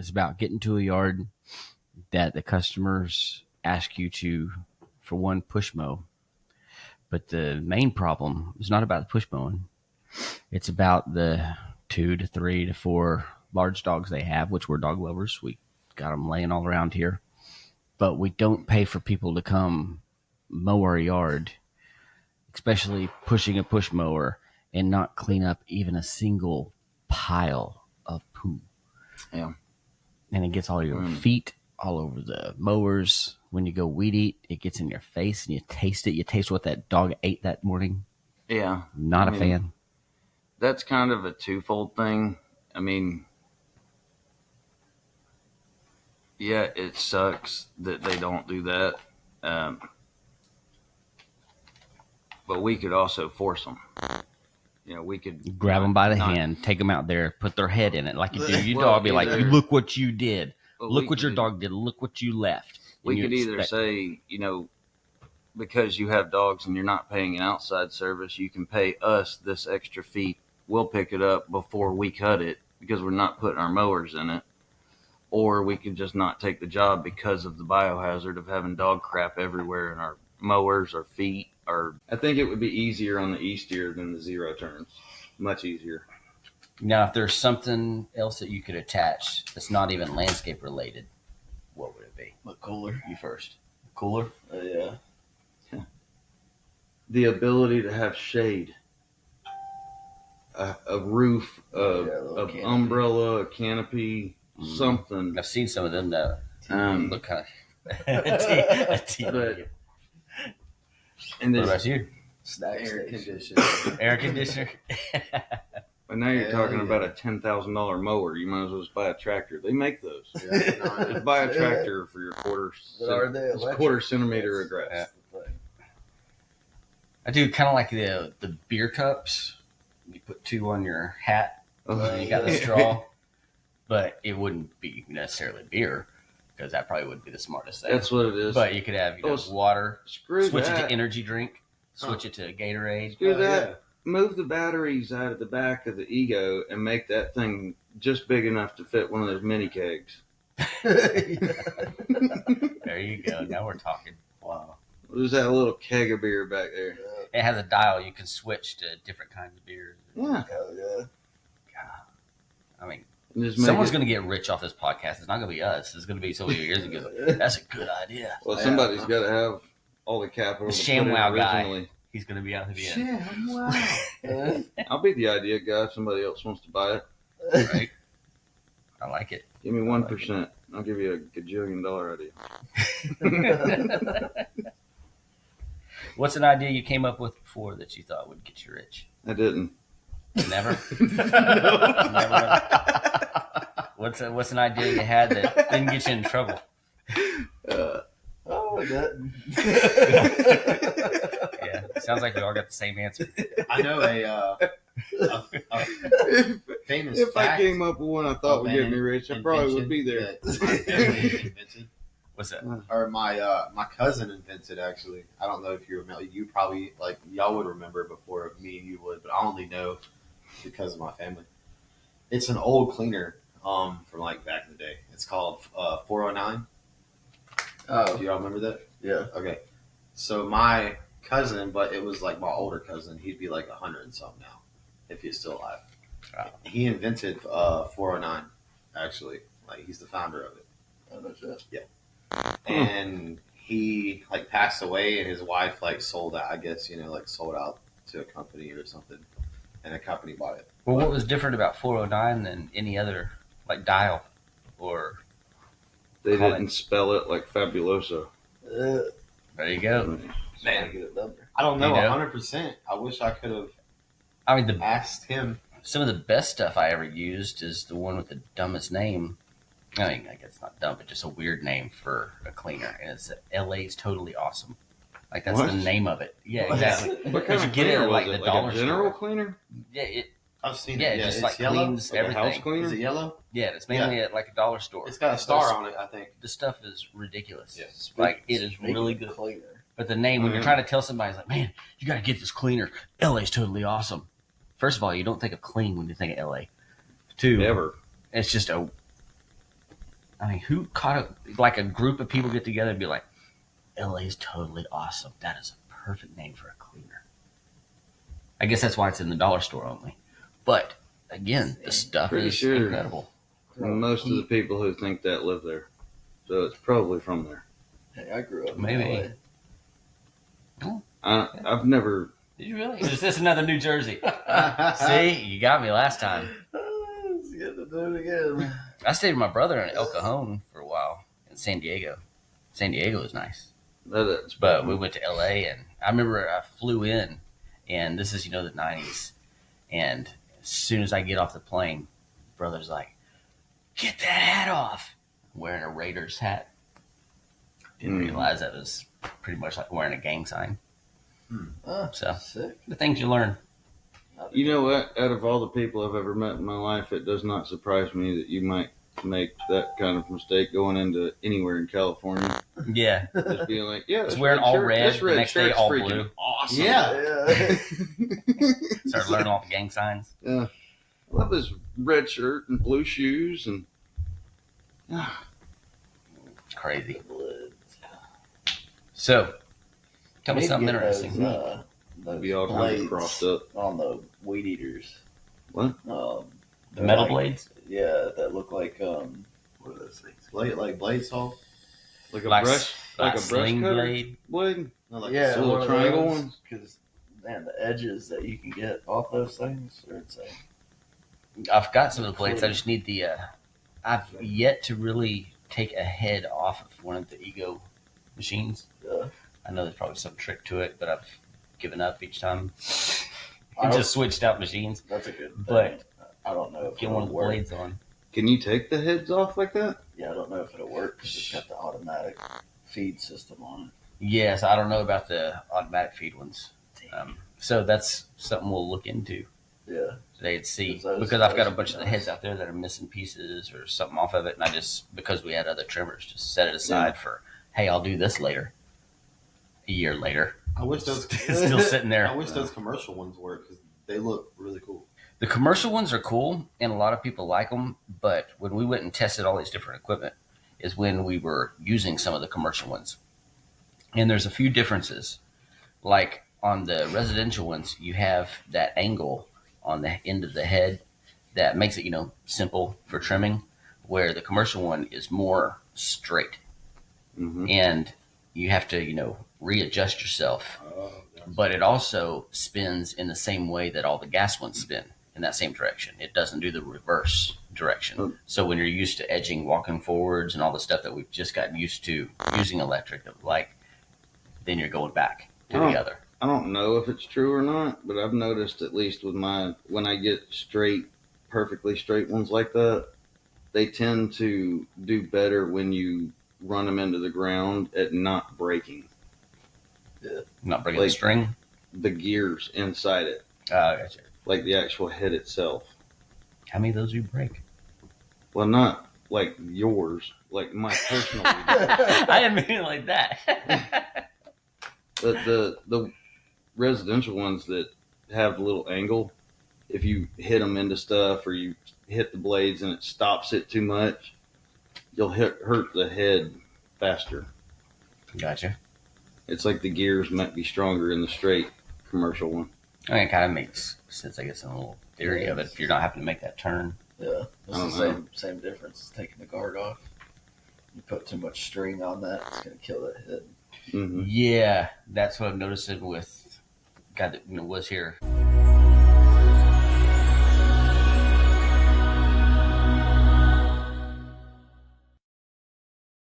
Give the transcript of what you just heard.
it's about getting to a yard that the customers ask you to, for one, push mow. But the main problem is not about the push mowing. It's about the 2 to 3 to 4 large dogs they have, which we're dog lovers. We got them laying all around here. But we don't pay for people to come mow our yard, especially pushing a push mower and not clean up even a single pile of poo. Yeah. And it gets all your feet all over the mowers. When you go weed eat, it gets in your face and you taste it. You taste what that dog ate that morning. Yeah. Not a fan. That's kind of a twofold thing. I mean, yeah, it sucks that they don't do that. But we could also force them. You know, we could grab them by the hand, take them out there, put their head in it like you do. Your dog be like, look what you did. Look what your dog did. Look what you left. We could either say, you know, because you have dogs and you're not paying an outside service, you can pay us this extra fee. We'll pick it up before we cut it because we're not putting our mowers in it. Or we could just not take the job because of the biohazard of having dog crap everywhere in our mowers or feet. I think it would be easier on the E-steer than the zero turns. Much easier. Now, if there's something else that you could attach that's not even landscape related, what would it be? A cooler. You first. Cooler? Yeah. The ability to have shade. A roof, of umbrella, a canopy, something. I've seen some of them that look kind of... And what about you? Air conditioner. Air conditioner. But now you're talking about a $10,000 mower. You might as well just buy a tractor. They make those. Just buy a tractor for your quarter centimeter of grass. Yeah. I do kind of like the beer cups. You put 2 on your hat. And you got the straw. But it wouldn't be necessarily beer. Because that probably wouldn't be the smartest thing. That's what it is. But you could have water, switch that. it to energy drink, switch it to Gatorade. Screw that. Yeah. Move the batteries out of the back of the Ego and make that thing just big enough to fit one of those mini kegs. There you go. Now we're talking. Wow. There's that little keg of beer back there. It has a dial. You can switch to different kinds of beers. Yeah. Hell yeah. God. I mean, someone's going to get rich off this podcast. It's not going to be us. It's going to be somebody who hears and goes, that's a good idea. Well, somebody's got to have all the capital. The ShamWow guy. He's going to be out at the end. ShamWow. I'll be the idea guy if somebody else wants to buy it. Right? I like it. Give me 1%. I'll give you a gajillion-dollar idea. What's an idea you came up with before that you thought would get you rich? I didn't. Never? Never. What's an idea you had that didn't get you in trouble? That. Yeah, sounds like we all got the same answer. I know a famous If fact I came up with one I thought would get me rich, I probably would be there. What's that? Or my cousin invented, actually. I don't know if you remember. You probably, y'all would remember before me and you would, but I only know because of my family. It's an old cleaner from back in the day. It's called 409. Oh. Do y'all remember that? Yeah. Okay. So my cousin, but it was my older cousin, he'd be 100 and something now, if he's still alive. Wow. He invented 409, actually. He's the founder of it. Oh, no shit. Yeah. And he passed away, and his wife sold out. I guess sold out to a company or something, and a company bought it. Well, what was different about 409 than any other dial or? They didn't spell it like Fabuloso. There you go, man. I don't know 100%. I wish I could have. I mean, asked him. Some of the best stuff I ever used is the one with the dumbest name. I mean, I guess it's not dumb, but just a weird name for a cleaner. And it's LA's Totally Awesome. That's the name of it. Yeah, exactly. What kind of cleaner was it? The dollar a general store. cleaner? Yeah, I've seen it. Yeah, it just cleans everything. A house cleaner? Is it yellow? Yeah, it's mainly at a dollar store. It's got a star on it, I think. The stuff is ridiculous. Yes. It is really good. Cleaner. But the name, when you're trying to tell somebody, it's like, man, you got to get this cleaner. LA's Totally Awesome. First of all, you don't think of clean when you think of LA. 2, Never. It's just I mean, who caught like a group of people get together and be like, LA's totally awesome. That is a perfect name for a cleaner. I guess that's why it's in the dollar store only. But again, the stuff Pretty is sure. incredible. Most of the people who think that live there, so it's probably from there. Hey, I grew up in Maybe. LA. I've never. Did you really? Is this another New Jersey? See, you got me last time. Let's get to do it again. I stayed with my brother in El Cajon for a while in San Diego. San Diego is nice. That's But we went to LA, and I remember I flew in, and this is, the 90s. And as soon as I get off the plane, brother's like, get that hat off. I'm wearing a Raiders hat. Didn't realize that was pretty much like wearing a gang sign. So, Sick. the things you learn. You know what? Out of all the people I've ever met in my life, it does not surprise me that you might make that kind of mistake going into anywhere in California. Yeah. Just being like, yeah, Just this wearing all shirt- red, this the next day shirt's all freaking blue. Awesome. Yeah. Started learning all the gang signs. Yeah. I love his red shirt and blue shoes and. It's crazy. So, tell me Need to something get interesting. Those Be all kinds of blades crossed up. on the weed eaters. What? The they're metal like- blades? Yeah, that look like what are those things? Blade saw. Like a Like, brush, like a brush sling cutter blade? blade. No, like Yeah, the little triangle ones? Because man, the edges that you can get off those things are insane. I've got some of the blades. I just need the. I've yet to really take a head off of one of the Ego machines. Yeah. I know there's probably some trick to it, but I've given up each time I and don't- just switched out machines. That's a good thing. But I don't know if get it'll one of the work. blades on. Can you take the heads off like that? Yeah, I don't know if it'll work because it's got the automatic feed system on Yes, I don't know about the automatic feed ones. So that's something we'll look into it. Yeah. today and see. Those- Because I've got a those bunch would of be the heads nice. out there that are missing pieces or something off of it, and I just, because we had other trimmers, just set it aside for, hey, I'll do this later. A year later. I wish those It's still sitting there. I wish those commercial ones work because they look really cool. The commercial ones are cool, and a lot of people like them. But when we went and tested all these different equipment, is when we were using some of the commercial ones. And there's a few differences. Like on the residential ones, you have that angle on the end of the head that makes it, simple for trimming, where the commercial one is more straight. Mm-hmm. And you have to, readjust yourself. But it also spins in the same way that all the gas ones spin, in that same direction. It doesn't do the reverse direction. Oh. So when you're used to edging, walking forwards, and all the stuff that we've just gotten used to using electric, then you're going back to the other. I don't know if it's true or not, but I've noticed at least with when I get perfectly straight ones like that, they tend to do better when you run them into the ground at not breaking Not breaking the string. the gears inside it, Gotcha. like the actual head itself. How many of those do you break? Well, not like yours, like my personal. I didn't mean it like that. But the residential ones that have a little angle, if you hit them into stuff or you hit the blades and it stops it too much, you'll hurt the head faster. Gotcha. It's like the gears might be stronger in the straight commercial one. I mean, it kind of makes sense, I guess, in a little theory of it. If you're not having to make that turn. Yeah. It's I the don't same difference as taking the guard off. You put too much string on that, it's gonna kill that head. Mm-hmm. Yeah, that's what I'm noticing with a guy that was here.